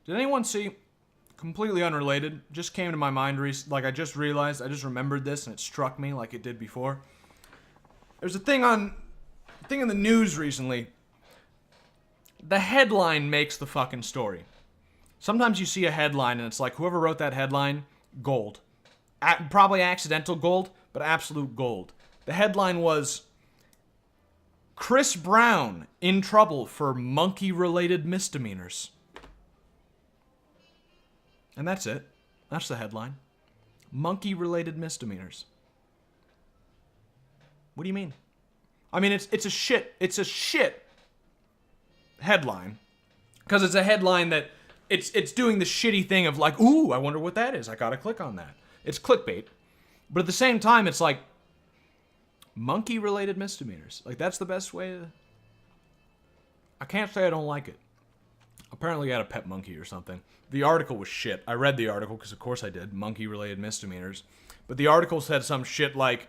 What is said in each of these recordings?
Did anyone see, completely unrelated, just came to my mind, like I just realized, I just remembered this and it struck me like it did before. There's a thing in the news recently. The headline makes the fucking story. Sometimes you see a headline and it's like, whoever wrote that headline, gold. Probably accidental gold, but absolute gold. The headline was, Chris Brown in trouble for monkey-related misdemeanors. And that's it. That's the headline. Monkey-related misdemeanors. What do you mean? I mean, it's a shit headline. Because it's a headline that it's doing the shitty thing of like, ooh, I wonder what that is. I gotta click on that. It's clickbait. But at the same time, it's like, monkey-related misdemeanors. Like, that's the best way to... I can't say I don't like it. Apparently, I had a pet monkey or something. The article was shit. I read the article, because of course I did. Monkey-related misdemeanors. But the article said some shit like,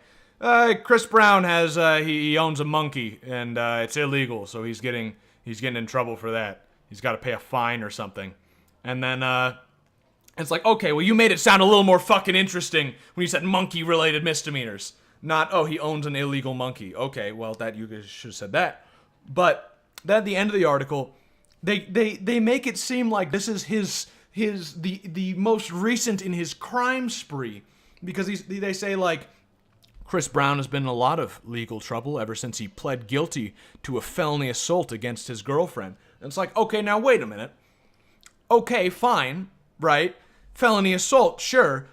Chris Brown has, he owns a monkey, and it's illegal, so he's getting in trouble for that. He's got to pay a fine or something. And then, it's like, okay, well, you made it sound a little more fucking interesting when you said monkey-related misdemeanors. Not, oh, he owns an illegal monkey. Okay, well, that you guys should have said that. But then at the end of the article, they make it seem like this is the most recent in his crime spree. Because they say, like, Chris Brown has been in a lot of legal trouble ever since he pled guilty to a felony assault against his girlfriend. And it's like, okay, now wait a minute. Okay, fine, right? Felony assault, sure.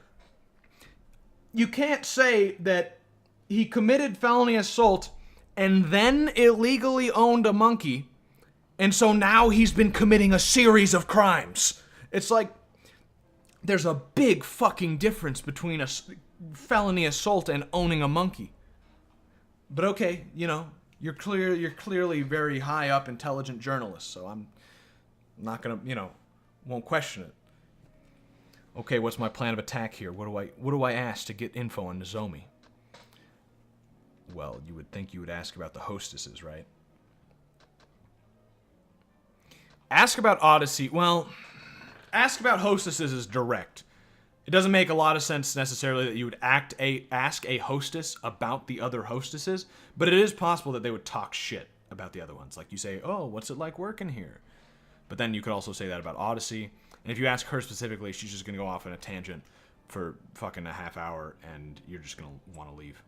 You can't say that he committed felony assault and then illegally owned a monkey, and so now he's been committing a series of crimes. It's like, there's a big fucking difference between a felony assault and owning a monkey. But okay, you know, you're clearly very high up intelligent journalist, so I'm not gonna, won't question it. Okay, what's my plan of attack here? What do I ask to get info on Nozomi? Well, you would think you would ask about the hostesses, right? Ask about Odyssey. Well, ask about hostesses is direct. It doesn't make a lot of sense necessarily that you would ask a hostess about the other hostesses, but it is possible that they would talk shit about the other ones. Like you say, oh, what's it like working here? But then you could also say that about Odyssey. And if you ask her specifically, she's just going to go off on a tangent for fucking a half hour, and you're just going to want to leave.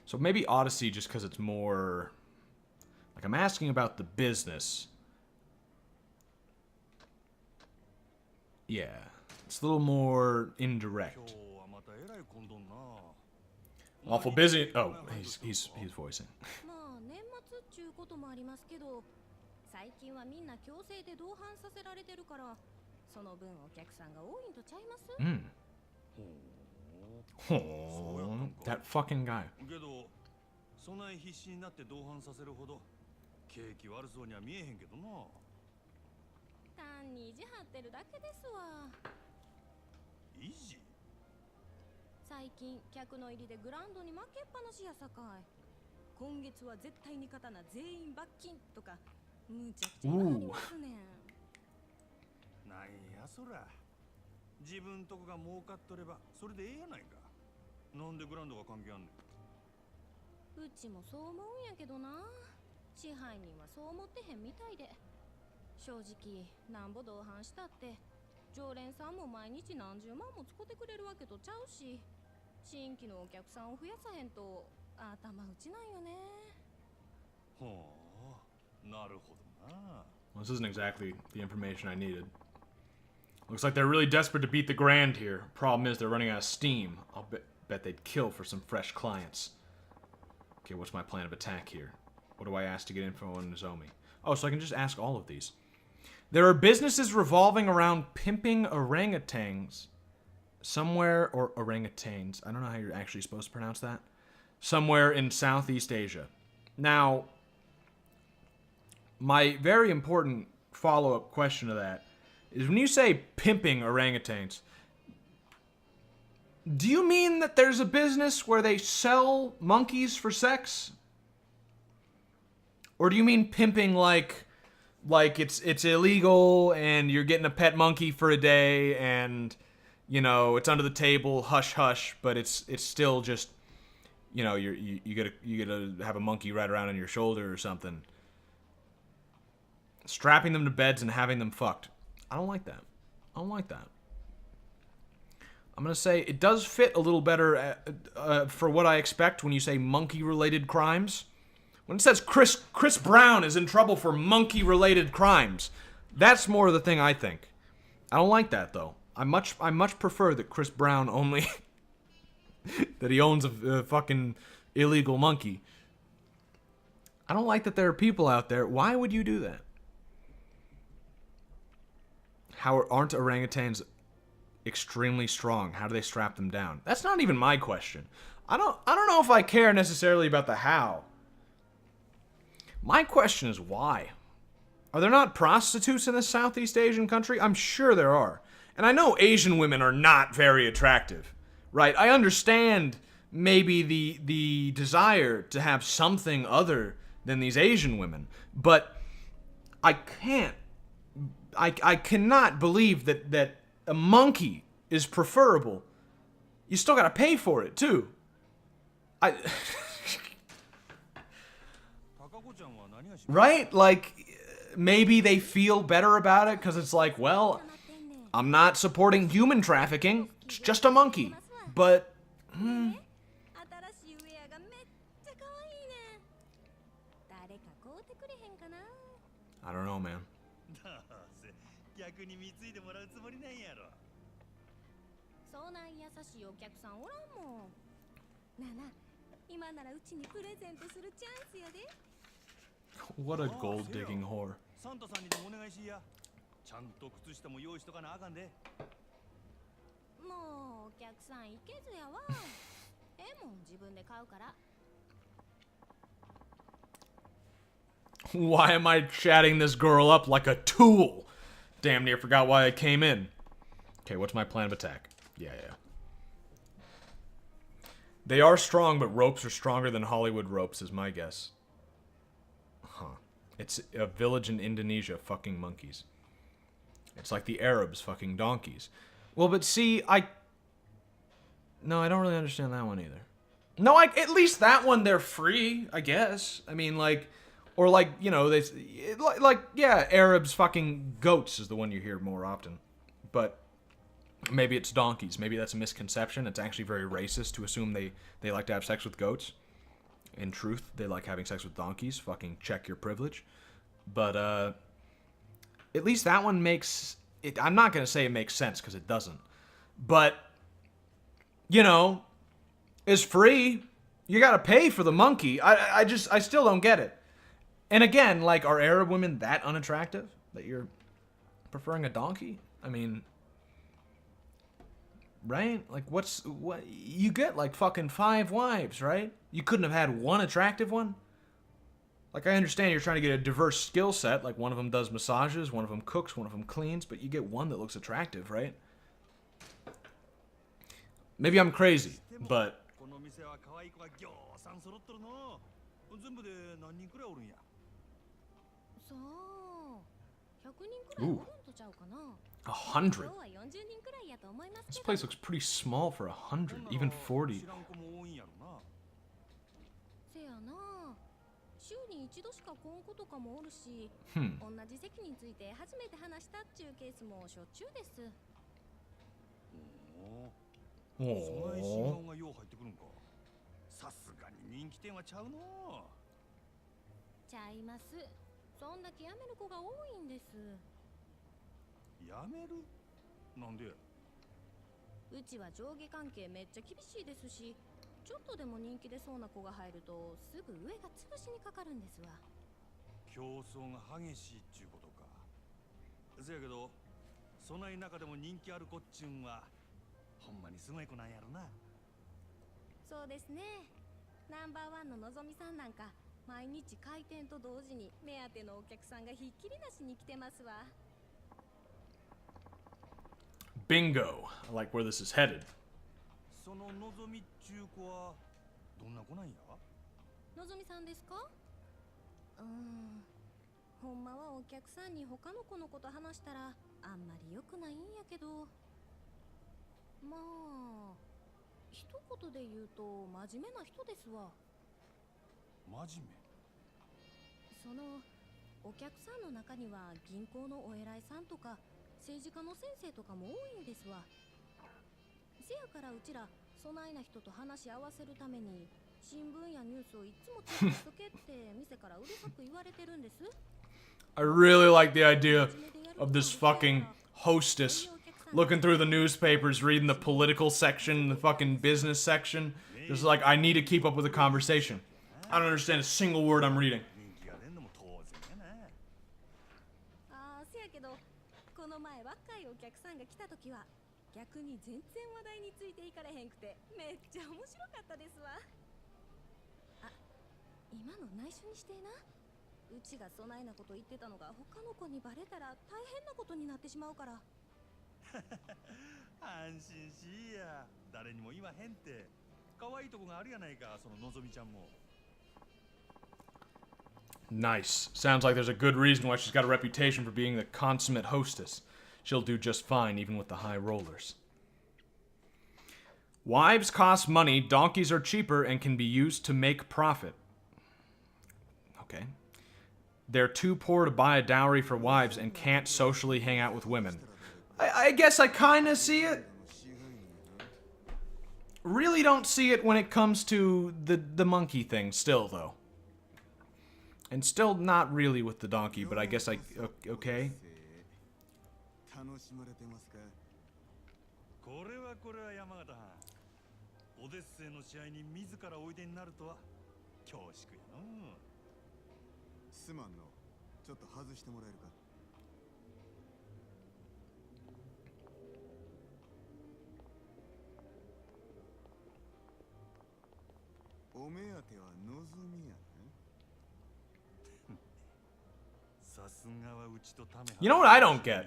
So maybe Odyssey, just because it's more... Like, I'm asking about the business. Yeah. It's a little more indirect. Awful busy. Oh, he's voicing. 最近はみんな強制で同伴させられてるからその分お客さんが多いんとちゃいます That fucking guy. けどそない必死になって同伴させるほど景気悪そうには見えへんけどな単に意地張ってるだけですわ意地最近客の入りでグラウンドに負けっぱなしやさかい今月は絶対に勝たな全員罰金とかむちゃくちゃ言わはりますねんなんやそら自分とこが儲かっとればそれでええやないかなんでグラウンドが関係あんねんうちもそう思うんやけどな支配人はそう思ってへんみたいで正直なんぼ同伴したって常連さんも毎日何十万も使ってくれるわけとちゃうし新規のお客さんを増やさへんと頭打ちなんよねほうなるほどな Well, this isn't exactly the information I needed. Looks like they're really desperate to beat the grand here. Problem is they're running out of steam. I'll bet they'd kill for some fresh clients. Okay, what's my plan of attack here? What do I ask to get info on Nozomi? Oh, so I can just ask all of these. There are businesses revolving around pimping orangutans somewhere, or orangutans. I don't know how you're actually supposed to pronounce that. Somewhere in Southeast Asia. Now, my very important follow-up question to that is when you say pimping orangutans, do you mean that there's a business where they sell monkeys for sex? Or do you mean pimping like Like it's illegal and you're getting a pet monkey for a day and you know, it's under the table, hush hush, but it's still just, you know, you gotta have a monkey right around on your shoulder or something. Strapping them to beds and having them fucked. I don't like that. I don't like that. I'm gonna say it does fit a little better for what I expect when you say monkey-related crimes. When it says Chris Brown is in trouble for monkey-related crimes, that's more the thing I think. I don't like that though. I much prefer that Chris Brown only that he owns a fucking illegal monkey. I don't like that there are people out there. Why would you do that? How aren't orangutans extremely strong? How do they strap them down? That's not even my question. I don't know if I care necessarily about the how. My question is why. Are there not prostitutes in this Southeast Asian country? I'm sure there are. And I know Asian women are not very attractive, right? I understand maybe the desire to have something other than these Asian women, but I cannot believe that a monkey is preferable. You still gotta pay for it too. Right? Like, maybe they feel better about it because it's like, well, I'm not supporting human trafficking. It's just a monkey. But, I don't know, man. 逆に貢いでもらうつもりなんやろ。そんな優しいお客さんおらんもん。なあなあ、今ならうちにプレゼントするチャンスやで。What a gold digging whore. サンタさんにでもお願いしや。ちゃんと靴下も用意しとかなあかんで。もうお客さん行けずやわ。ええもん自分で買うから。Why am I chatting this girl up like a tool? Damn near forgot why I came in. Okay, what's my plan of attack? Yeah. They are strong, but ropes are stronger than Hollywood ropes, is my guess. Huh. It's a village in Indonesia fucking monkeys. It's like the Arabs fucking donkeys. Well, but see, No, I don't really understand that one either. No, at least that one, they're free, I guess. I mean, like... Or like, you know, yeah, Arabs fucking goats is the one you hear more often. But maybe it's donkeys. Maybe that's a misconception. It's actually very racist to assume they like to have sex with goats. In truth, they like having sex with donkeys. Fucking check your privilege. But at least that one makes it. I'm not gonna say it makes sense because it doesn't. But you know, it's free. You gotta pay for the monkey. I still don't get it. And again, like, are Arab women that unattractive that you're preferring a donkey? I mean, right? Like, what you get like fucking 5 wives, right? You couldn't have had one attractive one? Like, I understand you're trying to get a diverse skill set, like one of them does massages, one of them cooks, one of them cleans, but you get one that looks attractive, right? Maybe I'm crazy, but そう、100人くらいおるんとちゃうかな。100. 今日は40人くらいやと思いますけ This ど。 place looks pretty small for 100, even 40. 知らん子も多いんやろな。せやな。週に一度しか来ん子とかもおるし、 同じ席について初めて話したっちゅうケースもしょっちゅうです。そない新顔がよう入ってくるんか。さすがに人気店はちゃうの。ちゃいます。そんだけ辞める子が多いんです。辞める？なんで？うちは上下関係めっちゃ厳しいですし、ちょっとでも人気出そうな子が入るとすぐ上が潰しにかかるんですわ。競争が激しいっちゅうことか。せやけど、そない中でも人気ある子っちゅうんはほんまにすごい子なんやろな。そうですね。ナンバーワンののぞみさんなんか毎日開店と同時に目当てのお客さんがひっきりなしに来てますわ。Bingo. I like where this is headed. そののぞみっちゅう子はどんな子なんや？のぞみさんですか？ほんまはお客さんに他の子のこと話したらあんまり良くないんやけど、まあ一言で言うと真面目な人ですわ。真面そのお客さんの中には銀行のお偉いさんとか政治家の先生とかも多いんですわ。せやからうちらそないな人と話し合わせるために新聞やニュースをいつもチェックしとけって店からうるさく言われてるんです。 I really like the idea of this fucking hostess looking through the newspapers, reading the political section, the fucking business section. Just like, I need to keep up with the conversation. I don't understand a single word I'm reading. 人気が出んのも当然やな。ああ、せやけどこの前若いお客さんが来た時は逆に全然話題についていかれへんくてめっちゃ面白かったですわ。あ、今の内緒にしてな。うちがそないなこと言ってたのが他の子にバレたら大変なことになってしまうから。安心しいや。誰にも言わへんって。可愛いとこがあるやないか、そののぞみちゃんも。Nice. Sounds like there's a good reason why she's got a reputation for being the consummate hostess. She'll do just fine even with the high rollers. Wives cost money, donkeys are cheaper, and can be used to make profit. Okay. They're too poor to buy a dowry for wives and can't socially hang out with women. I guess I kind of see it. Really don't see it when it comes to the monkey thing still, though. And still not really with the donkey, but I guess okay. これは山形藩。オデッセイの試合に自らおいでになるとは恐縮やの。すまんの。ちょっと外してもらえるか。お目当ては望みやね。さすがはうちとため。 You know what I don't get?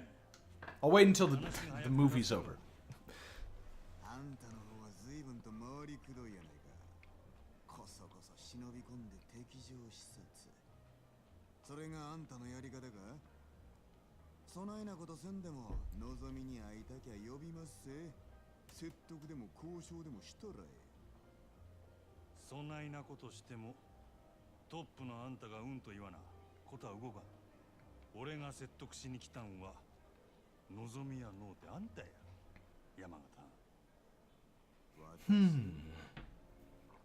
I'll wait until the movie's over. あんたの方は随分と回りくどいやないか。こそこそ忍び込んで敵情視察。それがあんたのやり方か。そないなことせんでも望みに会いたきゃ呼びますせ。説得でも交渉でもしたらえ。そないなことしてもトップのあんたがうんと言わなことは動かん。俺が説得しに来たんは望みやのうてあんたや山形。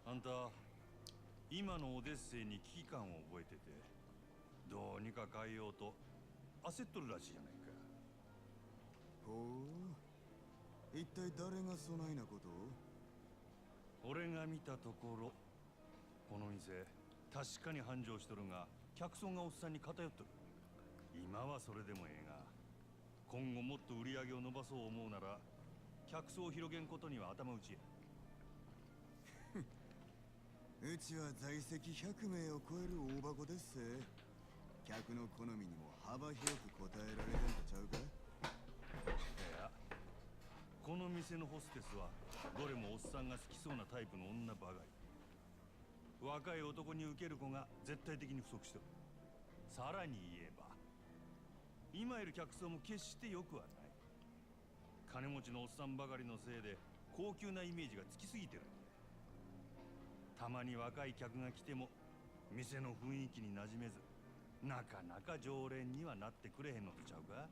あんた今のオデッセイに危機感を覚えててどうにか変えようと焦っとるらしいじゃないか。ほう、一体誰がそないなことを。俺が見たところこの店確かに繁盛しとるが客層がおっさんに偏っとる。今はそれでもええが今後もっと売り上げを伸ばそう思うなら客層を広げんことには頭打ちや。うちは在籍100名を超える大箱ですせ。客の好みにも幅広く応えられてんとちゃうか。いや、この店のホステスはどれもおっさんが好きそうなタイプの女ばかり。若い男に受ける子が絶対的に不足しとる。さらに言えば今いる客層も決して良くはない。金持ちのおっさんばかりのせいで高級なイメージがつきすぎてるんだ。たまに若い客が来ても店の雰囲気に馴染めずなかなか常連にはなってくれへんのとちゃうか。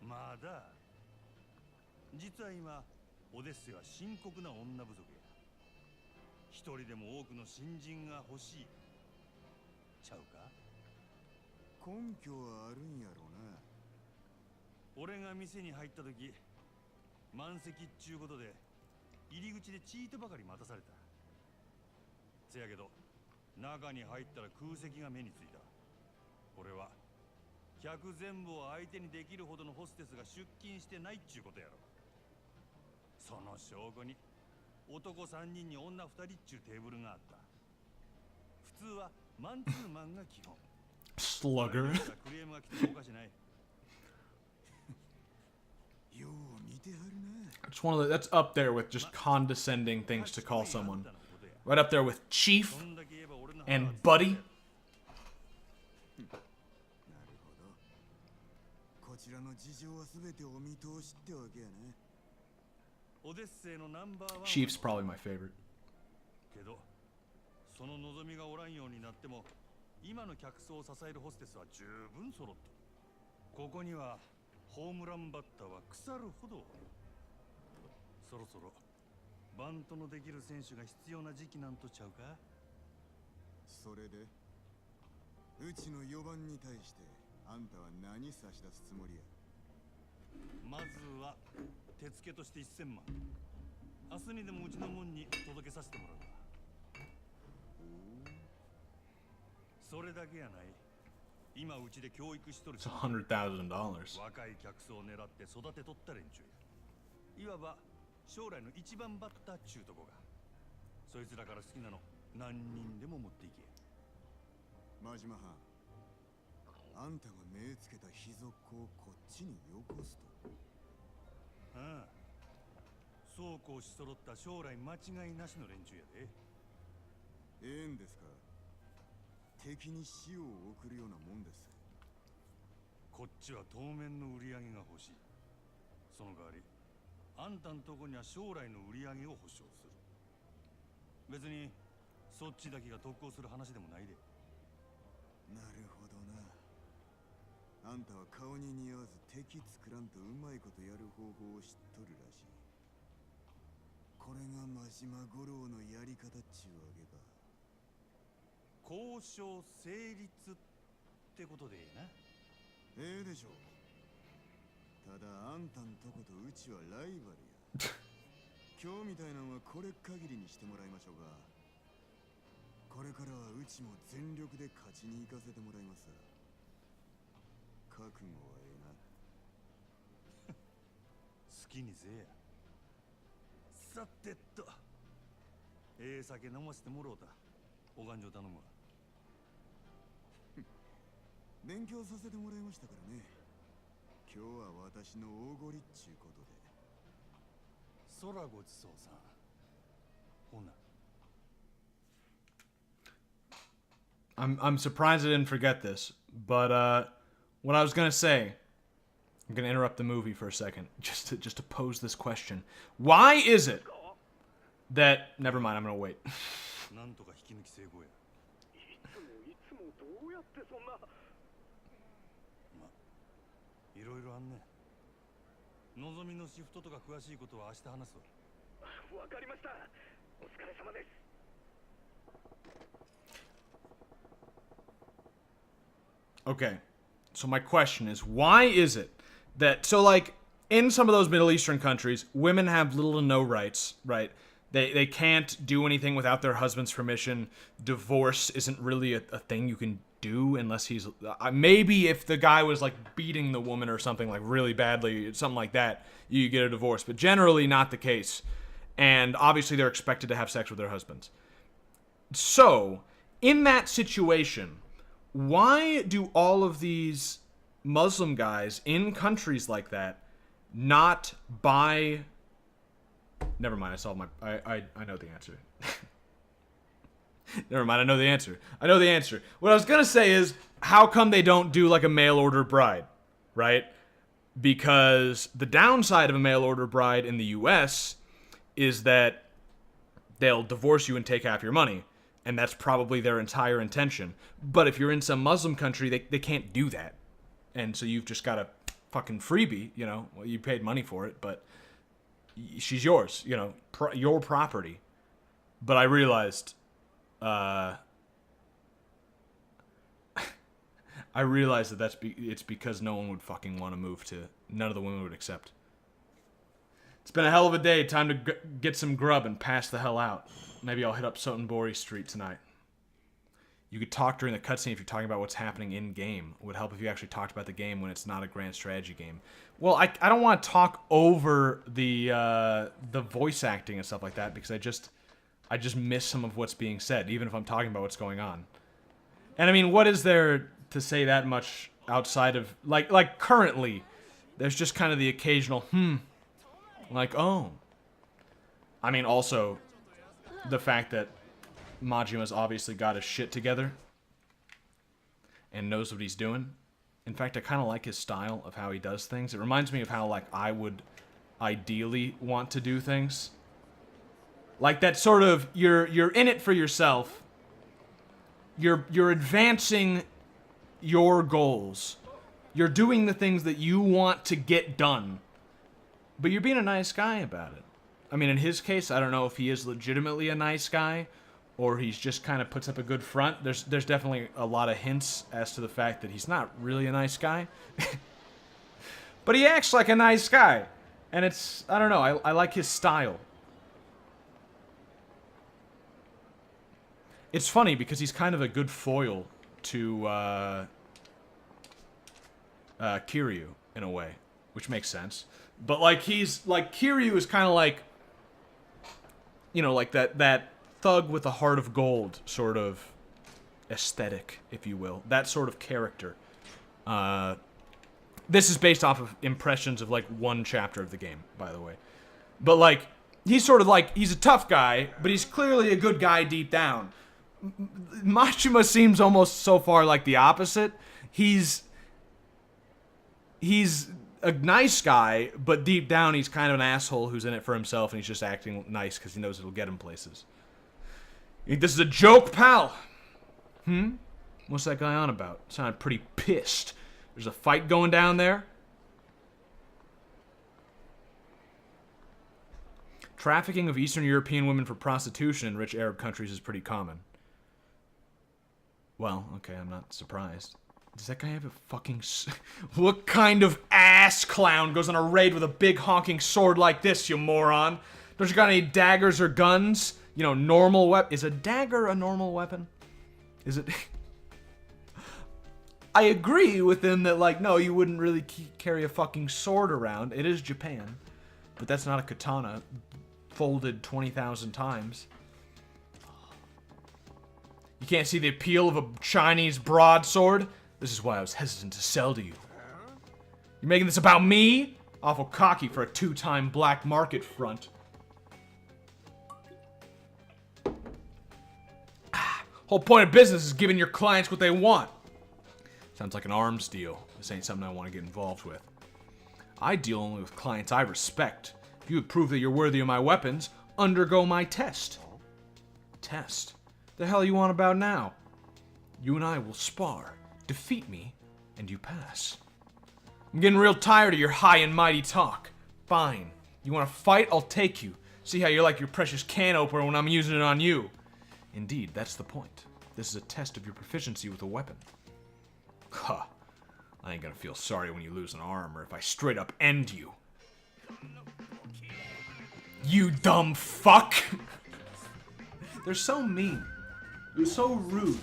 まだ実は今オデッセイは深刻な女不足や。一人でも多くの新人が欲しいちゃうか。根拠はあるんやろな。俺が店に入った時満席っちゅうことで入り口でチートばかり待たされた。せやけど中に入ったら空席が目についた。これは客全部を相手にできるほどのホステスが出勤してないっちゅうことやろ。その証拠に男3人に女2人っちゅうテーブルがあった。普通はマンツーマンが基本。 Slugger. クレームが来てもおかしない。よう見てはるな。It's one of the, that's up there with just condescending things to call someone. Right up there with Chief そんだけ言えば俺の and Buddy. なるほど。こちらの事情は全てお見通しってわけやね。オデッセイのナンバーワン Chief's probably my favorite. けどその望みがおらんようになっても今の客層を支えるホステスは十分揃っとる。ここにはホームランバッターは腐るほどおる。そろそろバントのできる選手が必要な時期なんとちゃうか。それでうちの4番に対してあんたは何差し出すつもりや。まずは手付けとして1000万。明日にでもうちの門に届けさせてもらうわ。それだけやない。今うちで教育しとる It's $100,000. 若い客層を狙って育てとった連中や。いわば将来の一番バッターっちゅうとこが。そいつらから好きなの何人でも持っていけ。真島藩、あんたが目つけた秘族をこっちによこすと。ああ、そうこうし揃った将来間違いなしの連中やで。ええんですか。敵に死を送るようなもんです。こっちは当面の売り上げが欲しい。その代わりあんたんとこには将来の売り上げを保証する。別にそっちだけが得をする話でもないで。なるほどな。あんたは顔に似合わず敵作らんとうまいことやる方法を知っとるらしい。これが真島五郎のやり方っちゅうわけか。交渉成立ってことでええな。ええでしょう。ただあんたんとことうちはライバルや。今日みたいなのはこれ限りにしてもらいましょうか。これからはうちも全力で勝ちに行かせてもらいます。覚悟はええな。好きにせえや。さてと、ええ酒飲ませてもろうた。お勘定頼むわ。勉強させてもらいましたからね。今日は私のおごりっちゅうことで。空ごちそうさん。ほな。I'm surprised I didn't forget this, but what I was gonna say, I'm gonna interrupt the movie for a second, just to pose this question. Why is it that? Never mind, I'm gonna wait. なんとか引き抜き成功や。いつもどうやってそんな。いろいろあんね。のぞみのシフトとか詳しいことは明日話すわ。わかりました。お疲れ様です。Okay, so my question is, why is it that, so like, in some of those Middle Eastern countries, women have little to no rights, right? They can't do anything without their husband's permission. Divorce isn't really a thing you can do unless he's, maybe if the guy was like beating the woman or something like really badly, something like that, you get a divorce, but generally not the case. And obviously they're expected to have sex with their husbands. So, in that situation, why do all of these Muslim guys in countries like that not buy... Never mind, I solved my... I know the answer. Never mind, I know the answer. I know the answer. What I was gonna say is, how come they don't do like a mail-order bride, right? Because the downside of a mail-order bride in the US is that they'll divorce you and take half your money. And that's probably their entire intention. But if you're in some Muslim country, they can't do that. And so you've just got a fucking freebie, you know. Well, you paid money for it, but she's yours, you know, your property. But I realized, I realized that it's because no one would fucking want to move to, none of the women would accept. It's been a hell of a day. Time to get some grub and pass the hell out. Maybe I'll hit up Sotenbori Street tonight. You could talk during the cutscene if you're talking about what's happening in-game. It would help if you actually talked about the game when it's not a grand strategy game. Well, I don't want to talk over the voice acting and stuff like that because I just miss some of what's being said, even if I'm talking about what's going on. And I mean, what is there to say that much outside of... Like currently, there's just kind of the occasional, like, oh. I mean, also... the fact that Majima's obviously got his shit together and knows what he's doing. In fact, I kind of like his style of how he does things. It reminds me of how, like, I would ideally want to do things. Like that sort of, you're in it for yourself. You're advancing your goals. You're doing the things that you want to get done. But you're being a nice guy about it. I mean, in his case, I don't know if he is legitimately a nice guy or he's just kind of puts up a good front. There's definitely a lot of hints as to the fact that he's not really a nice guy. But he acts like a nice guy. And it's, I don't know, I like his style. It's funny because he's kind of a good foil to Kiryu in a way, which makes sense. But like Kiryu is kind of like, you know, like that thug with a heart of gold sort of aesthetic, if you will. That sort of character. This is based off of impressions of like one chapter of the game, by the way. But like, he's sort of like, he's a tough guy, but he's clearly a good guy deep down. Majima seems almost so far like the opposite. He's a nice guy, but deep down he's kind of an asshole who's in it for himself and he's just acting nice because he knows it'll get him places. You think this is a joke, pal? What's that guy on about? Sounded pretty pissed. There's a fight going down there? Trafficking of Eastern European women for prostitution in rich Arab countries is pretty common. Well, okay, I'm not surprised. Does that guy have a fucking... What kind of ass clown goes on a raid with a big honking sword like this, you moron? Don't you got any daggers or guns? You know, normal weapon... Is a dagger a normal weapon? Is it... I agree with him that, like, no, you wouldn't really carry a fucking sword around. It is Japan. But that's not a katana folded 20,000 times. You can't see the appeal of a Chinese broadsword? This is why I was hesitant to sell to you. You're making this about me? Awful cocky for a two-time black market front. Whole point of business is giving your clients what they want. Sounds like an arms deal. This ain't something I want to get involved with. I deal only with clients I respect. If you would prove that you're worthy of my weapons, undergo my test. Test? The hell you on about now? You and I will spar. Defeat me, and you pass. I'm getting real tired of your high and mighty talk. Fine. You want to fight? I'll take you. See how you like your precious can opener when I'm using it on you. Indeed, that's the point. This is a test of your proficiency with a weapon. Huh. I ain't gonna feel sorry when you lose an arm or if I straight up end you. You dumb fuck! They're so mean. They're so rude.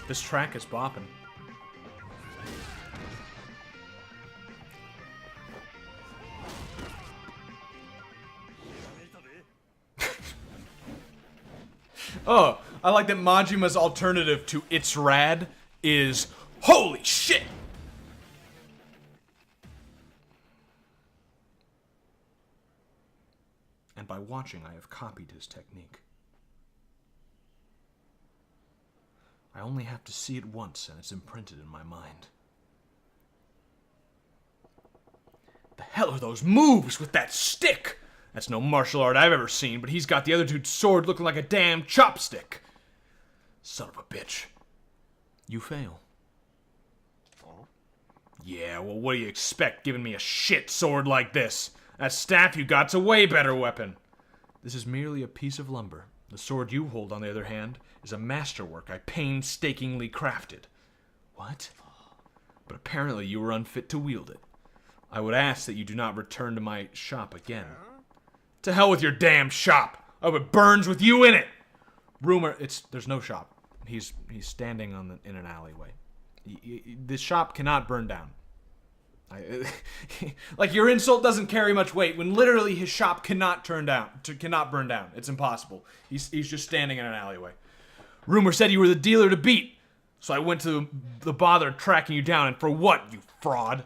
This track is bopping. Oh, I like that Majima's alternative to "It's Rad" is "Holy shit!" And by watching, I have copied his technique. I only have to see it once, and it's imprinted in my mind. The hell are those moves with that stick? That's no martial art I've ever seen, but he's got the other dude's sword looking like a damn chopstick. Son of a bitch. You fail. Yeah, well, what do you expect giving me a shit sword like this? That staff you got's a way better weapon. This is merely a piece of lumber. The sword you hold, on the other hand, is a masterwork I painstakingly crafted. What? But apparently you were unfit to wield it. I would ask that you do not return to my shop again. To hell with your damn shop! I hope it burns with you in it! Rumor, there's no shop. He's standing in an alleyway. This shop cannot burn down. Like, your insult doesn't carry much weight when literally his shop cannot burn down. It's impossible. He's just standing in an alleyway. Rumor said you were the dealer to beat, so I went to the bother of tracking you down, and for what, you fraud?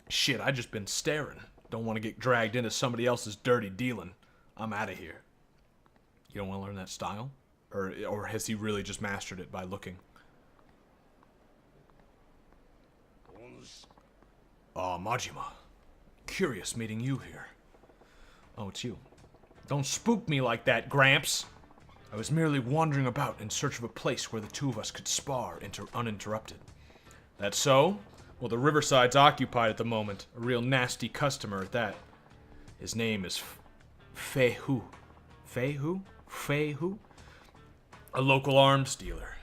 Shit, I just been staring. Don't want to get dragged into somebody else's dirty dealing. I'm out of here. You don't want to learn that style? Or has he really just mastered it by looking? Majima. Curious meeting you here. Oh, it's you. Don't spook me like that, Gramps. I was merely wandering about in search of a place where the two of us could spar uninterrupted. That so? Well, the Riverside's occupied at the moment. A real nasty customer at that. His name is Fei Hu. Fei Hu? Fei Hu? A local arms dealer.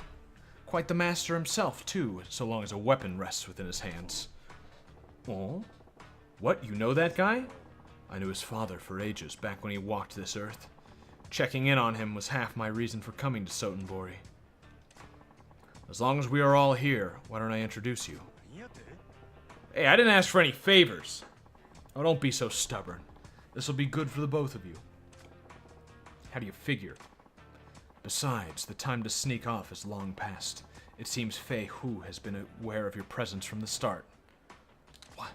Quite the master himself, too, so long as a weapon rests within his hands. Oh? What, you know that guy? I knew his father for ages, back when he walked this earth. Checking in on him was half my reason for coming to Sotenbori. As long as we are all here, why don't I introduce you? Hey, I didn't ask for any favors. Oh, don't be so stubborn. This'll be good for the both of you. How do you figure? Besides, the time to sneak off is long past. It seems Fei Hu has been aware of your presence from the start. What?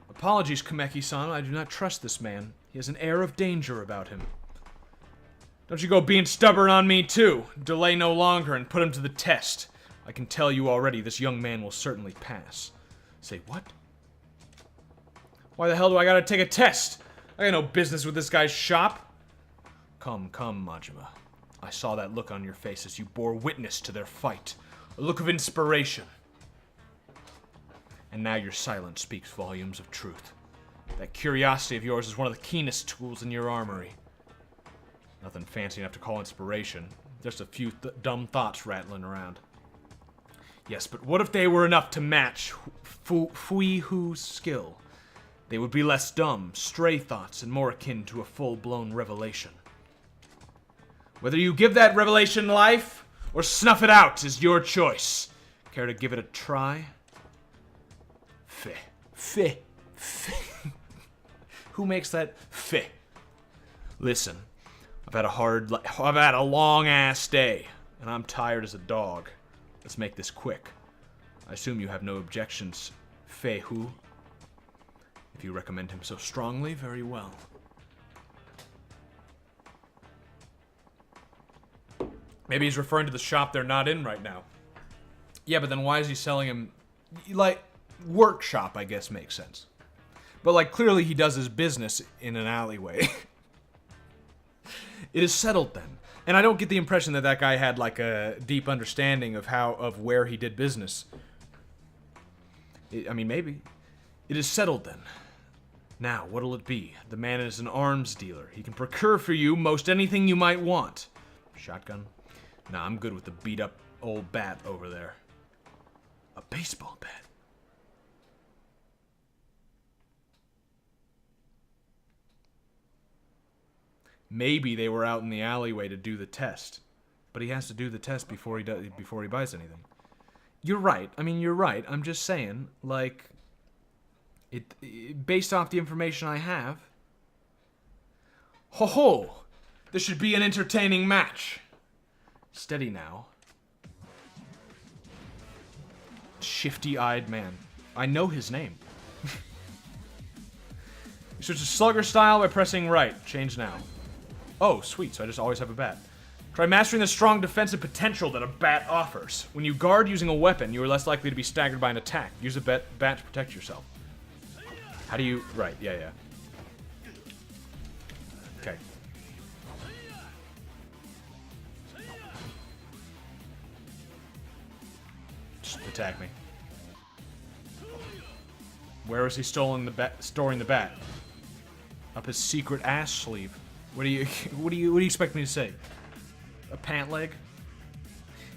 Apologies, Kameki-san. I do not trust this man. He has an air of danger about him. Don't you go being stubborn on me, too. Delay no longer and put him to the test. I can tell you already, this young man will certainly pass. Say what? Why the hell do I gotta take a test? I got no business with this guy's shop. Come, Majima. I saw that look on your face as you bore witness to their fight. A look of inspiration. And now your silence speaks volumes of truth. That curiosity of yours is one of the keenest tools in your armory. Nothing fancy enough to call inspiration. Just a few dumb thoughts rattling around. Yes, but what if they were enough to match Fei Hu's skill? They would be less dumb, stray thoughts, and more akin to a full-blown revelation. Whether you give that revelation life, or snuff it out is your choice. Care to give it a try? Feh. Who makes that feh? Listen, I've had a long-ass day, and I'm tired as a dog. Let's make this quick. I assume you have no objections, Fei Hu. If you recommend him so strongly, very well. Maybe he's referring to the shop they're not in right now. Yeah, but then why is he selling him... Like, workshop, I guess, makes sense. But, like, clearly he does his business in an alleyway. It is settled, then. And I don't get the impression that that guy had, like, a deep understanding of where he did business. I mean, maybe. It is settled, then. Now, what'll it be? The man is an arms dealer. He can procure for you most anything you might want. Shotgun? Nah, I'm good with the beat-up old bat over there. A baseball bat? Maybe they were out in the alleyway to do the test. But he has to do the test before he buys anything. You're right. I mean, you're right. I'm just saying, like... based off the information I have... Ho-ho! This should be an entertaining match. Steady now. Shifty-eyed man. I know his name. You switch to slugger style by pressing right. Change now. Oh, sweet, so I just always have a bat. Try mastering the strong defensive potential that a bat offers. When you guard using a weapon, you are less likely to be staggered by an attack. Use a bat to protect yourself. How do you... Right, yeah. Okay. Just attack me. Where is he storing the bat? Up his secret ass sleeve. What do you expect me to say? A pant leg?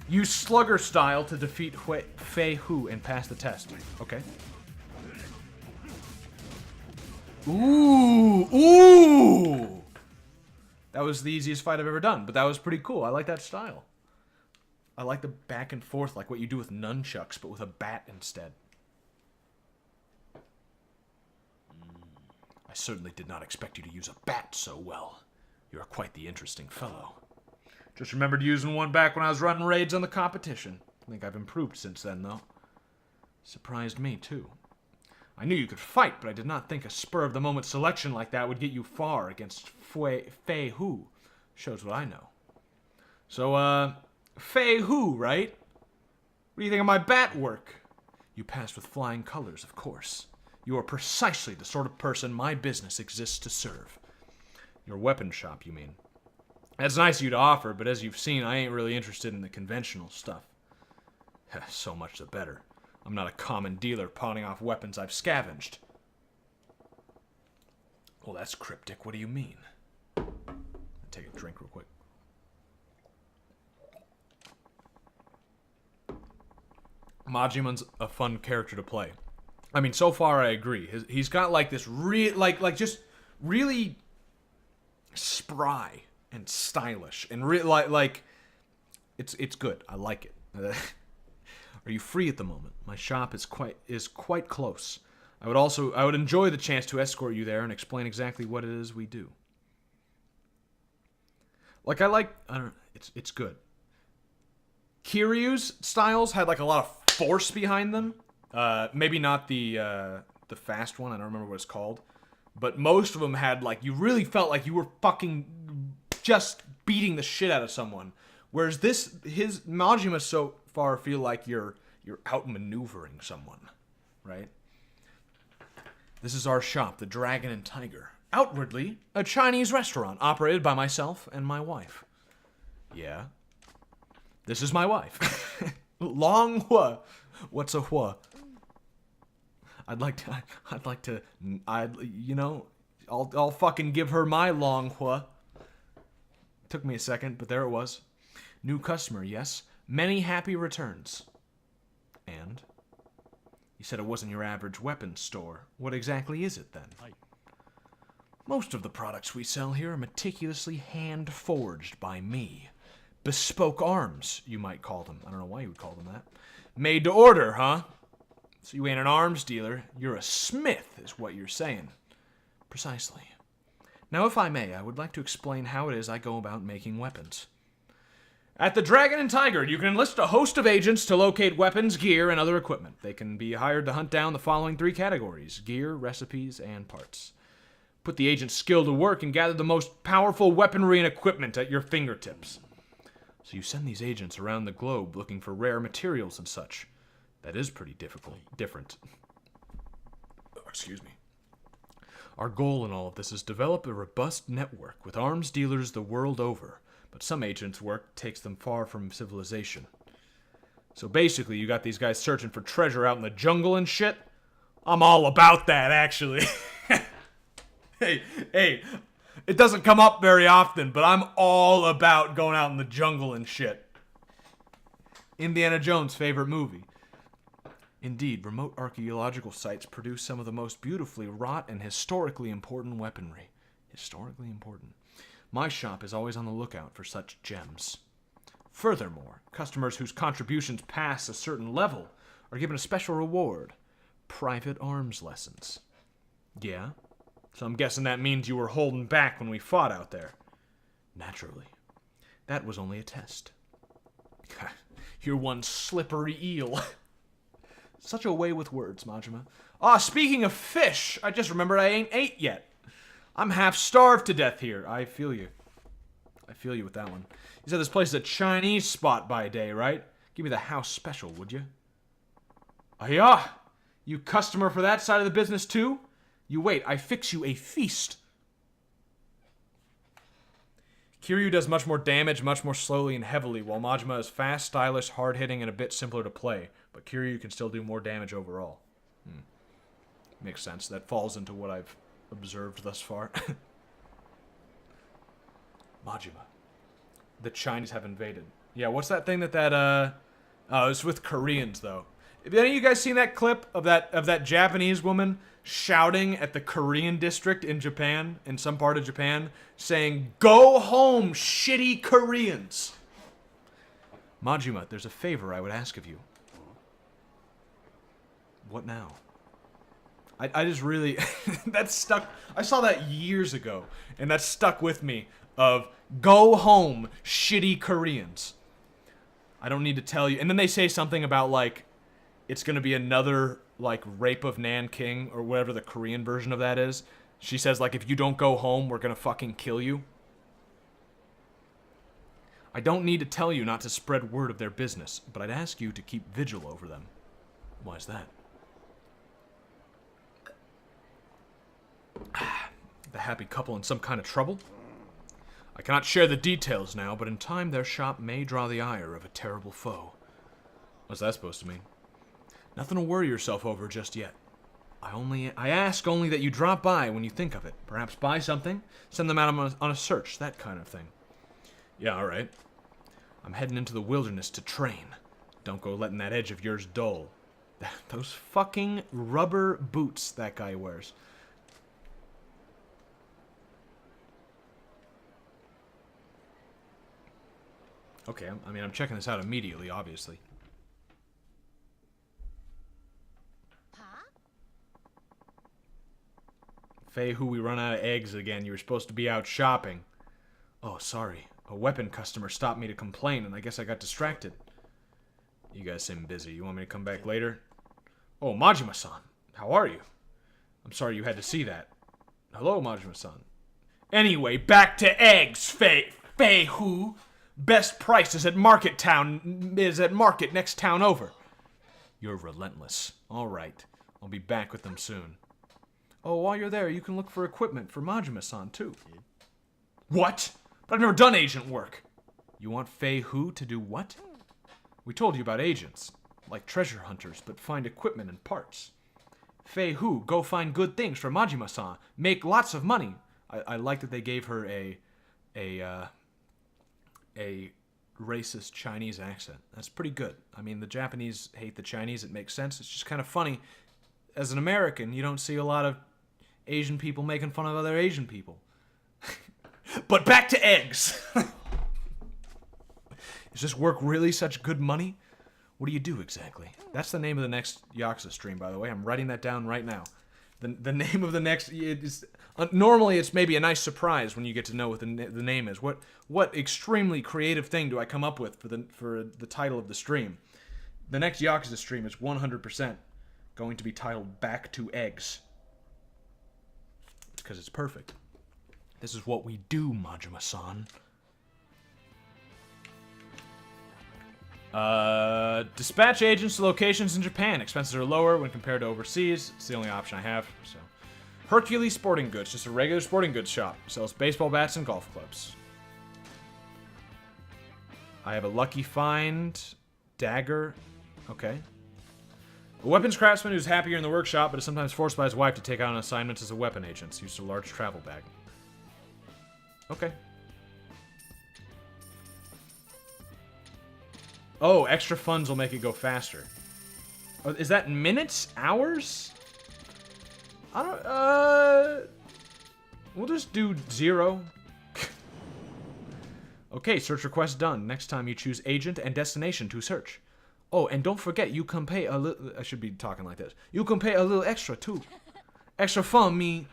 Use slugger style to defeat Fei Hu and pass the test. Okay. Ooh! That was the easiest fight I've ever done, but that was pretty cool. I like that style. I like the back and forth, like what you do with nunchucks, but with a bat instead. I certainly did not expect you to use a bat so well. You are quite the interesting fellow. Just remembered using one back when I was running raids on the competition. I think I've improved since then, though. Surprised me, too. I knew you could fight, but I did not think a spur-of-the-moment selection like that would get you far against Fei Hu. Shows what I know. So, Fei Hu, right? What do you think of my bat work? You passed with flying colors, of course. You are precisely the sort of person my business exists to serve. Your weapon shop, you mean? That's nice of you to offer, but as you've seen, I ain't really interested in the conventional stuff. So much the better. I'm not a common dealer pawning off weapons I've scavenged. Well, that's cryptic. What do you mean? I'll take a drink real quick. Majima's a fun character to play. I mean, so far I agree. He's got like this just really spry and stylish and it's good. I like it. Are you free at the moment? My shop is quite close. I would enjoy the chance to escort you there and explain exactly what it is we do. I don't know, it's good. Kiryu's styles had like a lot of force behind them. Maybe not the fast one, I don't remember what it's called. But most of them had like, you really felt like you were fucking just beating the shit out of someone. Whereas his Majima so far feel like you're outmaneuvering someone, right? This is our shop, the Dragon and Tiger. Outwardly, a Chinese restaurant operated by myself and my wife. Yeah. This is my wife. Long Hua. What's a Hua? I'll fucking give her my Long Hua. Took me a second, but there it was. New customer, yes. Many happy returns. And? You said it wasn't your average weapons store. What exactly is it, then? Most of the products we sell here are meticulously hand-forged by me. Bespoke arms, you might call them. I don't know why you would call them that. Made to order, huh? So you ain't an arms dealer. You're a smith, is what you're saying. Precisely. Now, if I may, I would like to explain how it is I go about making weapons. At the Dragon and Tiger, you can enlist a host of agents to locate weapons, gear, and other equipment. They can be hired to hunt down the following 3 categories: gear, recipes, and parts. Put the agent's skill to work and gather the most powerful weaponry and equipment at your fingertips. So you send these agents around the globe looking for rare materials and such. That is pretty different. Excuse me. Our goal in all of this is develop a robust network with arms dealers the world over. But some agents' work takes them far from civilization. So basically, you got these guys searching for treasure out in the jungle and shit. I'm all about that, actually. Hey, it doesn't come up very often, but I'm all about going out in the jungle and shit. Indiana Jones' favorite movie. Indeed, remote archaeological sites produce some of the most beautifully wrought and historically important weaponry. Historically important. My shop is always on the lookout for such gems. Furthermore, customers whose contributions pass a certain level are given a special reward: private arms lessons. Yeah? So I'm guessing that means you were holding back when we fought out there. Naturally. That was only a test. You're one slippery eel. Such a way with words, Majima. Speaking of fish, I just remembered I ain't ate yet. I'm half starved to death here. I feel you. I feel you with that one. You said this place is a Chinese spot by day, right? Give me the house special, would you? Yeah. You customer for that side of the business too? You wait, I fix you a feast. Kiryu does much more damage, much more slowly and heavily, while Majima is fast, stylish, hard-hitting, and a bit simpler to play. But Kiryu can still do more damage overall. Makes sense. That falls into what I've observed thus far. Majima. The Chinese have invaded. Yeah, what's that thing it's with Koreans, though. Have any of you guys seen that clip of that Japanese woman shouting at the Korean district in Japan, in some part of Japan, saying, "Go home, shitty Koreans"? Majima, there's a favor I would ask of you. What now? I just really... that stuck... I saw that years ago, and that stuck with me of, "Go home, shitty Koreans." I don't need to tell you. And then they say something about, like, it's going to be another, like, rape of Nanking, or whatever the Korean version of that is. She says, like, if you don't go home, we're going to fucking kill you. I don't need to tell you not to spread word of their business, but I'd ask you to keep vigil over them. Why is that? The happy couple in some kind of trouble? I cannot share the details now, but in time their shop may draw the ire of a terrible foe. What's that supposed to mean? Nothing to worry yourself over just yet. I ask only that you drop by when you think of it. Perhaps buy something, send them out on a search, that kind of thing. Yeah, alright. I'm heading into the wilderness to train. Don't go letting that edge of yours dull. Those fucking rubber boots that guy wears. Okay, I mean, I'm checking this out immediately, obviously. Faye, we run out of eggs again. You were supposed to be out shopping. Oh, sorry. A weapon customer stopped me to complain, and I guess I got distracted. You guys seem busy. You want me to come back later? Oh, Majima-san. How are you? I'm sorry you had to see that. Hello, Majima-san. Anyway, back to eggs, Faye who? Best price is at Market next town over. You're relentless. All right. I'll be back with them soon. Oh, while you're there, you can look for equipment for Majima-san, too. What? But I've never done agent work. You want Faye Hu to do what? We told you about agents. Like treasure hunters, but find equipment and parts. Faye Hu, go find good things for Majima-san. Make lots of money. I like that they gave her a racist Chinese accent. That's pretty good. I mean, the Japanese hate the Chinese. It makes sense. It's just kind of funny. As an American, you don't see a lot of Asian people making fun of other Asian people. But back to eggs. Is this work really such good money? What do you do exactly? That's the name of the next Yakuza stream, by the way. I'm writing that down right now. The name of the next... normally, it's maybe a nice surprise when you get to know what the name is. What extremely creative thing do I come up with for the title of the stream? The next Yakuza stream is 100% going to be titled Back to Eggs. It's because it's perfect. This is what we do, Majima-san. Dispatch agents to locations in Japan. Expenses are lower when compared to overseas. It's the only option I have. So, Hercules Sporting Goods, just a regular sporting goods shop. Sells baseball bats and golf clubs. I have a lucky find. Dagger. Okay. A weapons craftsman who's happier in the workshop, but is sometimes forced by his wife to take on assignments as a weapon agent. Used a large travel bag. Okay. Oh, extra funds will make it go faster. Oh, is that minutes? Hours? I don't, we'll just do 0. Okay, search request done. Next time you choose agent and destination to search. Oh, and don't forget, you can pay a little... I should be talking like this. You can pay a little extra, too. Extra fun mean...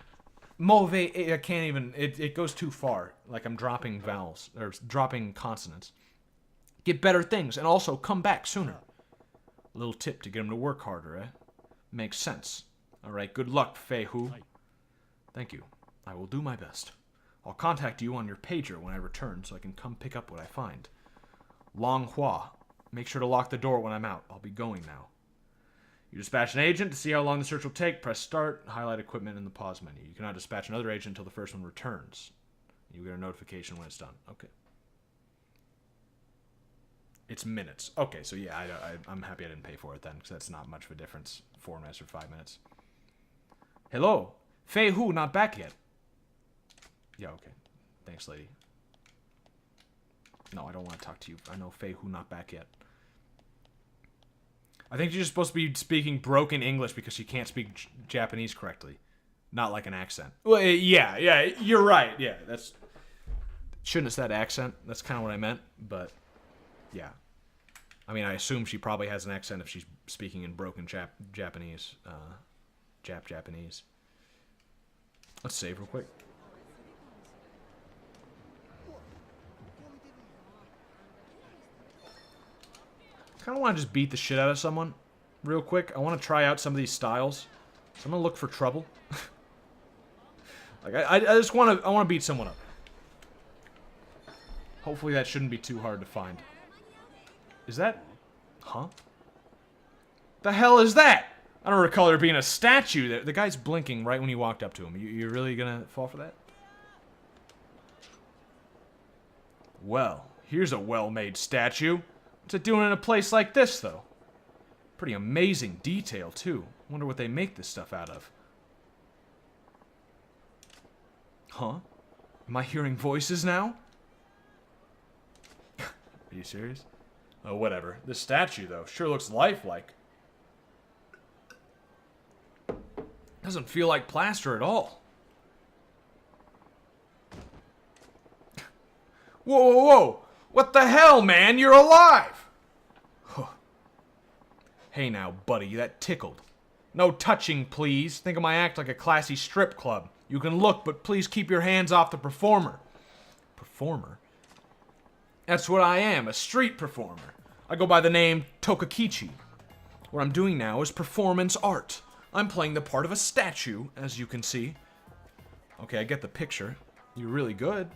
Mauvais... I can't even... It goes too far. Like I'm dropping vowels. Or dropping consonants. Get better things, and also come back sooner. A little tip to get them to work harder, eh? Makes sense. Alright, good luck, Faye Hu. Thank you. I will do my best. I'll contact you on your pager when I return so I can come pick up what I find. Long Hua. Make sure to lock the door when I'm out. I'll be going now. You dispatch an agent. To see how long the search will take, press start, highlight equipment in the pause menu. You cannot dispatch another agent until the first one returns. You get a notification when it's done. Okay. It's minutes. Okay, so yeah, I'm happy I didn't pay for it then, because that's not much of a difference. 4 minutes or 5 minutes. Hello? Faye Hu not back yet. Yeah, okay. Thanks, lady. No, I don't want to talk to you. I know Faye Hu not back yet. I think you're just supposed to be speaking broken English because she can't speak Japanese correctly. Not like an accent. Well, yeah, you're right. Yeah, that's... Shouldn't have said accent. That's kind of what I meant, but... Yeah. I mean, I assume she probably has an accent if she's speaking in broken Japanese. Japanese. Let's save real quick. I kind of want to just beat the shit out of someone. real quick. I want to try out some of these styles. So I'm gonna look for trouble. Like I just want to beat someone up. Hopefully that shouldn't be too hard to find. Is that? Huh? The hell is that? I don't recall there being a statue there. The guy's blinking right when you walked up to him. You're really gonna fall for that? Well, here's a well-made statue. What's it doing in a place like this, though? Pretty amazing detail, too. Wonder what they make this stuff out of. Huh? Am I hearing voices now? Are you serious? Oh, whatever. This statue, though, sure looks lifelike. Doesn't feel like plaster at all. Whoa, whoa, whoa! What the hell, man? You're alive! Hey now, buddy, that tickled. No touching, please. Think of my act like a classy strip club. You can look, but please keep your hands off the performer. Performer? That's what I am, a street performer. I go by the name Tokakichi. What I'm doing now is performance art. I'm playing the part of a statue, as you can see. Okay, I get the picture. You're really good.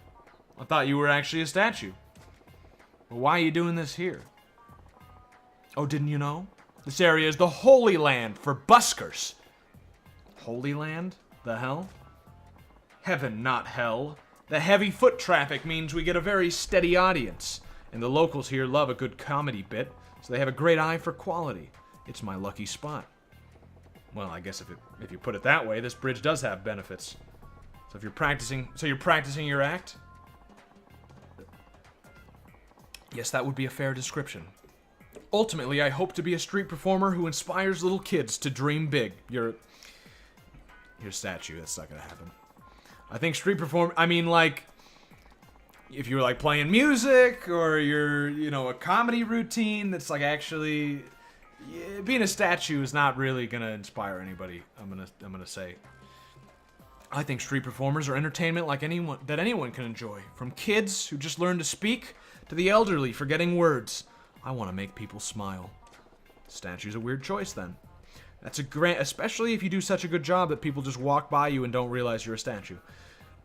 I thought you were actually a statue. Well, why are you doing this here? Oh, didn't you know? This area is the Holy Land for buskers. Holy Land? The hell? Heaven, not hell. The heavy foot traffic means we get a very steady audience. And the locals here love a good comedy bit, so they have a great eye for quality. It's my lucky spot. Well, I guess if you put it that way, this bridge does have benefits. So if you're practicing your act? Yes, that would be a fair description. Ultimately, I hope to be a street performer who inspires little kids to dream big. You're a statue. That's not gonna happen. I think like, if you're like playing music or you're, a comedy routine that's like actually, being a statue is not really gonna inspire anybody. I'm gonna say. I think street performers are entertainment like anyone can enjoy, from kids who just learn to speak to the elderly forgetting words. I want to make people smile. Statue's a weird choice, then. That's especially if you do such a good job that people just walk by you and don't realize you're a statue.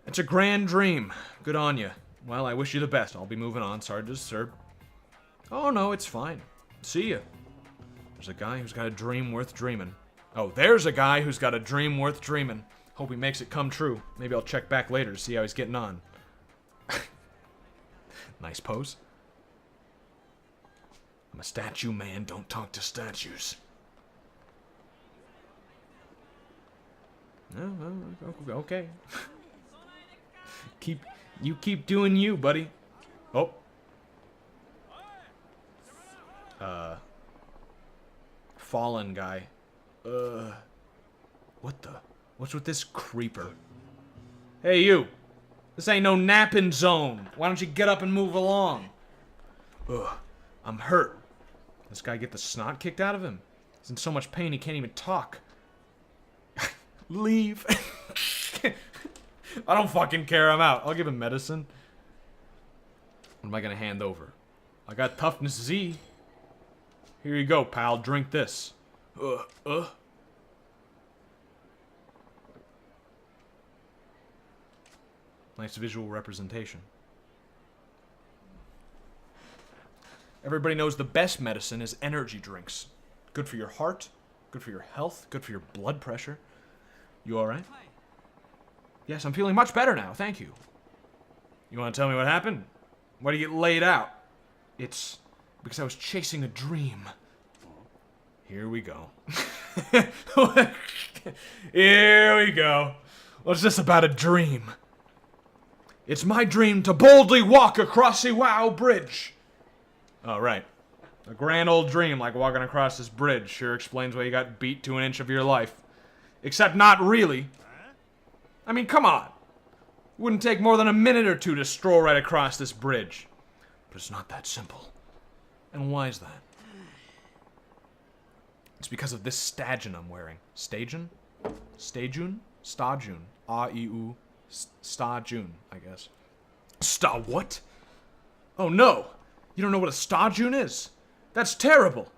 It's a grand dream. Good on you. Well, I wish you the best. I'll be moving on. Sorry to disturb. Oh, no, it's fine. See ya. There's a guy who's got a dream worth dreaming. Oh, there's a guy who's got a dream worth dreaming. Hope he makes it come true. Maybe I'll check back later to see how he's getting on. Nice pose. I'm a statue man, don't talk to statues. No, okay. Keep doing you, buddy. Oh. Fallen guy. What's with this creeper? Hey, you. This ain't no napping zone. Why don't you get up and move along? Ugh, I'm hurt. This guy get the snot kicked out of him. He's in so much pain he can't even talk. Leave. I don't fucking care, I'm out. I'll give him medicine. What am I gonna hand over? I got toughness Z. Here you go, pal. Drink this. Nice visual representation. Everybody knows the best medicine is energy drinks. Good for your heart, good for your health, good for your blood pressure. You alright? Yes, I'm feeling much better now, thank you. You want to tell me what happened? Why do you get laid out? It's because I was chasing a dream. Here we go. Here we go. What's this about a dream? It's my dream to boldly walk across the Wow Bridge. Oh, right. A grand old dream like walking across this bridge sure explains why you got beat to an inch of your life. Except not really. I mean, come on. It wouldn't take more than a minute or two to stroll right across this bridge. But it's not that simple. And why is that? It's because of this stagion I'm wearing. Stagion? Stagion? Stagion. A-E-U. Stagion, I guess. What? Oh no! You don't know what a stagion is? That's terrible!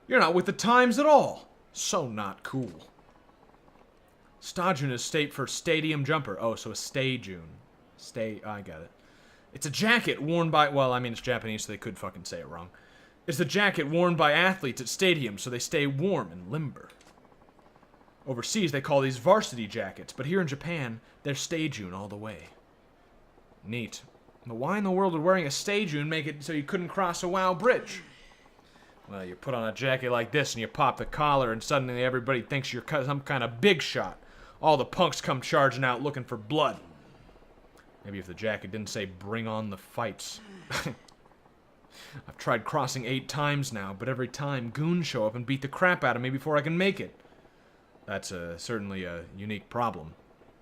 You're not with the times at all. So not cool. Stajun is state for stadium jumper. Oh, so a stay-jun. I get it. It's a jacket worn by, well, I mean, it's Japanese, so they could fucking say it wrong. It's a jacket worn by athletes at stadiums, so they stay warm and limber. Overseas, they call these varsity jackets, but here in Japan, they're stay-jun all the way. Neat. But why in the world would wearing a stay-jun make it so you couldn't cross a WoW bridge? Well, you put on a jacket like this and you pop the collar and suddenly everybody thinks you're some kind of big shot. All the punks come charging out looking for blood. Maybe if the jacket didn't say, bring on the fights. I've tried crossing 8 times now, but every time goons show up and beat the crap out of me before I can make it. That's certainly a unique problem.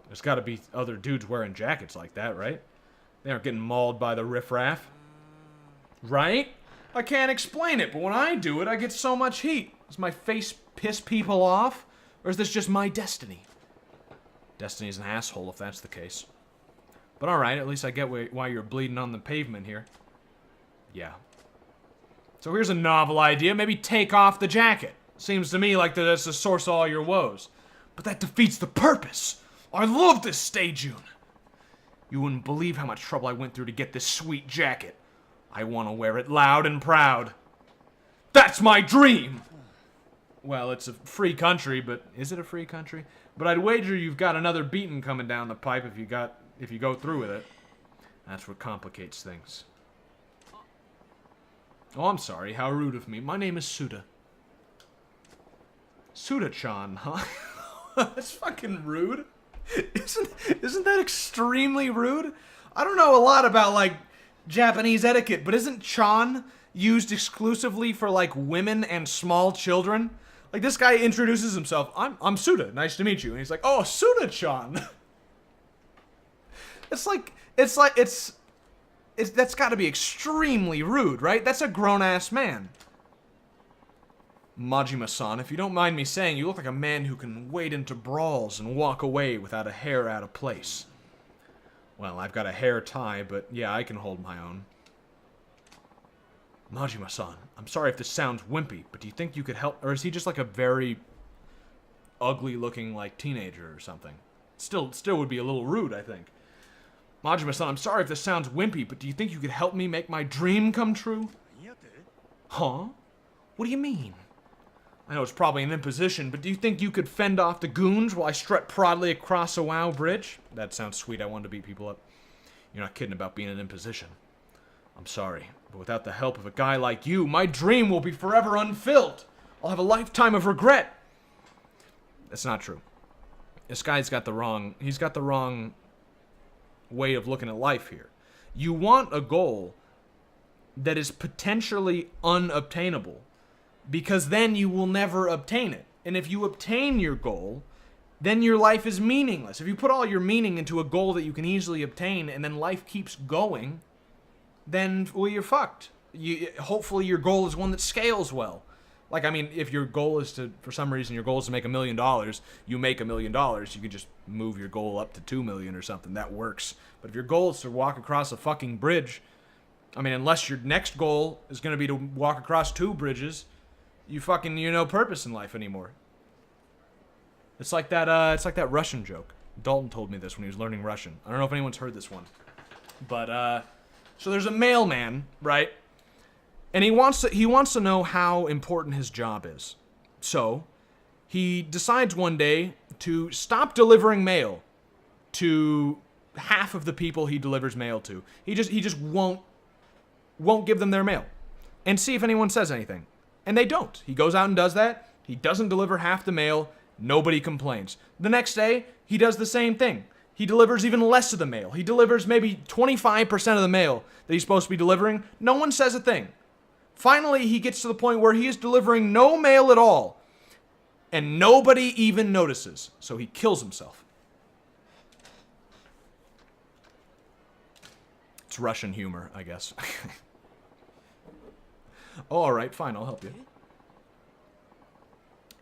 There's got to be other dudes wearing jackets like that, right? They aren't getting mauled by the riffraff. Right? I can't explain it, but when I do it, I get so much heat. Does my face piss people off? Or is this just my destiny? Destiny's an asshole if that's the case. But alright, at least I get why you're bleeding on the pavement here. Yeah. So here's a novel idea. Maybe take off the jacket. Seems to me like that's the source of all your woes. But that defeats the purpose. I love this stay-jun. You wouldn't believe how much trouble I went through to get this sweet jacket. I want to wear it loud and proud. That's my dream! Well, it's a free country, but is it a free country? But I'd wager you've got another beating coming down the pipe if you go through with it. That's what complicates things. Oh, I'm sorry. How rude of me. My name is Suda. Suda-chan, huh? That's fucking rude. Isn't that extremely rude? I don't know a lot about, like, Japanese etiquette, but isn't chan used exclusively for, like, women and small children? Like, this guy introduces himself. I'm Suda. Nice to meet you. And he's like, oh, Suda-chan. That's got to be extremely rude, right? That's a grown-ass man. Majima-san, if you don't mind me saying, you look like a man who can wade into brawls and walk away without a hair out of place. Well, I've got a hair tie, but yeah, I can hold my own. Majima-san, I'm sorry if this sounds wimpy, but do you think you could help? Or is he just like a very ugly-looking, like, teenager or something? Still would be a little rude, I think. Majima-san, I'm sorry if this sounds wimpy, but do you think you could help me make my dream come true? Huh? What do you mean? I know it's probably an imposition, but do you think you could fend off the goons while I strut proudly across a WoW bridge? That sounds sweet. I wanted to beat people up. You're not kidding about being an imposition. I'm sorry, but without the help of a guy like you, my dream will be forever unfilled. I'll have a lifetime of regret. That's not true. This guy's got the wrong... He's got the wrong way of looking at life here. You want a goal that is potentially unobtainable, because then you will never obtain it. And if you obtain your goal, then your life is meaningless. If you put all your meaning into a goal that you can easily obtain and then life keeps going, then, well, you're fucked. Hopefully your goal is one that scales well. Like, I mean, if your goal is to, for some reason, your goal is to make $1 million, you make $1 million, you can just move your goal up to 2 million or something. That works. But if your goal is to walk across a fucking bridge, I mean, unless your next goal is going to be to walk across 2 bridges, you're no purpose in life anymore. It's like that Russian joke. Dalton told me this when he was learning Russian. I don't know if anyone's heard this one. But, so there's a mailman, right? And he wants to know how important his job is. So, he decides one day to stop delivering mail to half of the people he delivers mail to. He just won't give them their mail and see if anyone says anything. And they don't. He goes out and does that. He doesn't deliver half the mail. Nobody complains. The next day, he does the same thing. He delivers even less of the mail. He delivers maybe 25% of the mail that he's supposed to be delivering. No one says a thing. Finally, he gets to the point where he is delivering no mail at all. And nobody even notices. So he kills himself. It's Russian humor, I guess. Oh, alright, fine, I'll help you.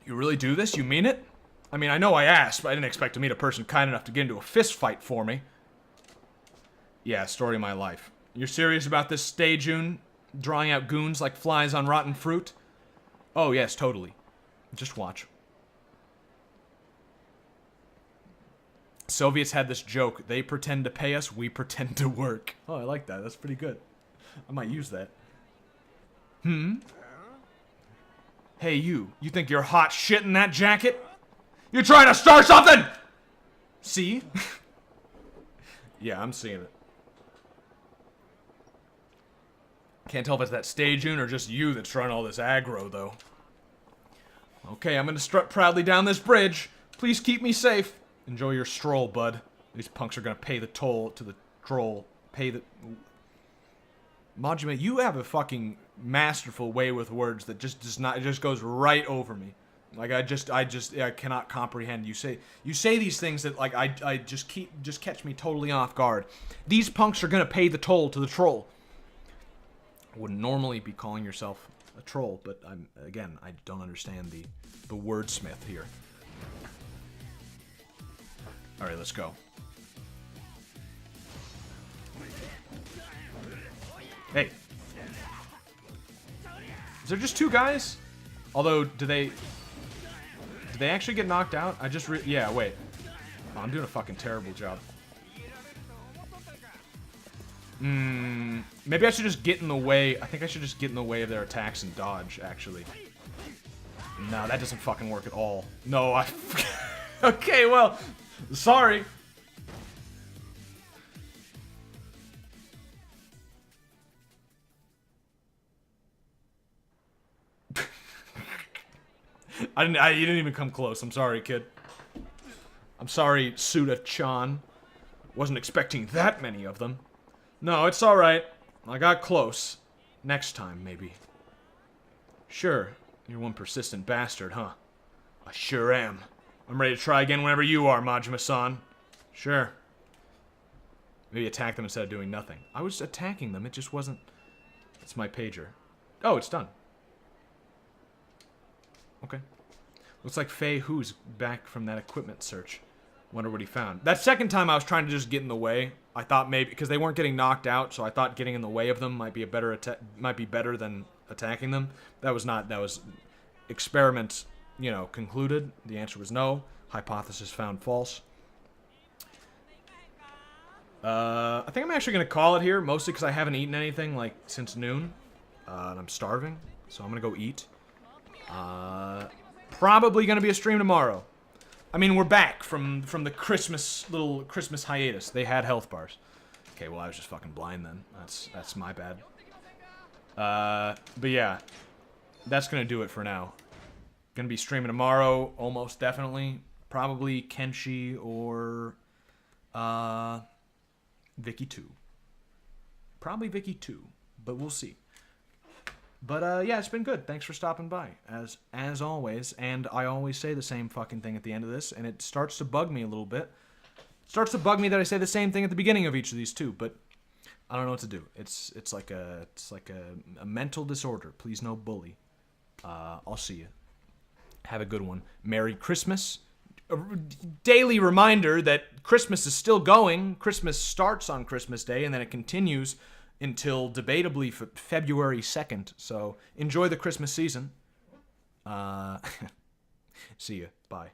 You really do this? You mean it? I mean, I know I asked, but I didn't expect to meet a person kind enough to get into a fist fight for me. Yeah, story of my life. You're serious about this stay-jun? Drawing out goons like flies on rotten fruit? Oh, yes, totally. Just watch. Soviets had this joke. They pretend to pay us, we pretend to work. Oh, I like that. That's pretty good. I might use that. Hey, you. You think you're hot shit in that jacket? You trying to start something? See? Yeah, I'm seeing it. Can't tell if it's that stage tune or just you that's trying all this aggro, though. Okay, I'm gonna strut proudly down this bridge. Please keep me safe. Enjoy your stroll, bud. These punks are gonna pay the toll to the troll. Pay the... Majima, you have a fucking masterful way with words that just does not... It just goes right over me. Like, I cannot comprehend. You say these things that, like, I just catch me totally off guard. These punks are gonna pay the toll to the troll. Wouldn't normally be calling yourself a troll, but again, I don't understand the wordsmith here. Alright, let's go. Hey. Is there just two guys? Although, do they actually get knocked out? Yeah, wait. Oh, I'm doing a fucking terrible job. Maybe I should just get in the way. I think I should just get in the way of their attacks and dodge, actually. No, that doesn't fucking work at all. No, okay, well, sorry. You didn't even come close. I'm sorry, kid. I'm sorry, Suda-chan. Wasn't expecting that many of them. No, it's alright. I got close. Next time, maybe. Sure, you're one persistent bastard, huh? I sure am. I'm ready to try again whenever you are, Majima-san. Sure. Maybe attack them instead of doing nothing. I was attacking them, it just wasn't... It's my pager. Oh, it's done. Okay. Looks like Fei Hu's back from that equipment search. Wonder what he found. That second time I was trying to just get in the way. I thought maybe because they weren't getting knocked out, so I thought getting in the way of them might be better than attacking them. That was experiment, concluded. The answer was no. Hypothesis found false. I think I'm actually gonna call it here, mostly because I haven't eaten anything like since noon, and I'm starving, so I'm gonna go eat. Probably gonna be a stream tomorrow. I mean, we're back from the little Christmas hiatus. They had health bars. Okay, well, I was just fucking blind then. That's my bad. But yeah, that's gonna do it for now. Gonna be streaming tomorrow, almost definitely. Probably Kenshi or Vicky 2. Probably Vicky 2, but we'll see. But, yeah, it's been good. Thanks for stopping by, as always. And I always say the same fucking thing at the end of this, and it starts to bug me a little bit. It starts to bug me that I say the same thing at the beginning of each of these, too, but I don't know what to do. It's like a mental disorder. Please no bully. I'll see you. Have a good one. Merry Christmas. A daily reminder that Christmas is still going. Christmas starts on Christmas Day, and then it continues until debatably February 2nd. So enjoy the Christmas season. See ya. Bye.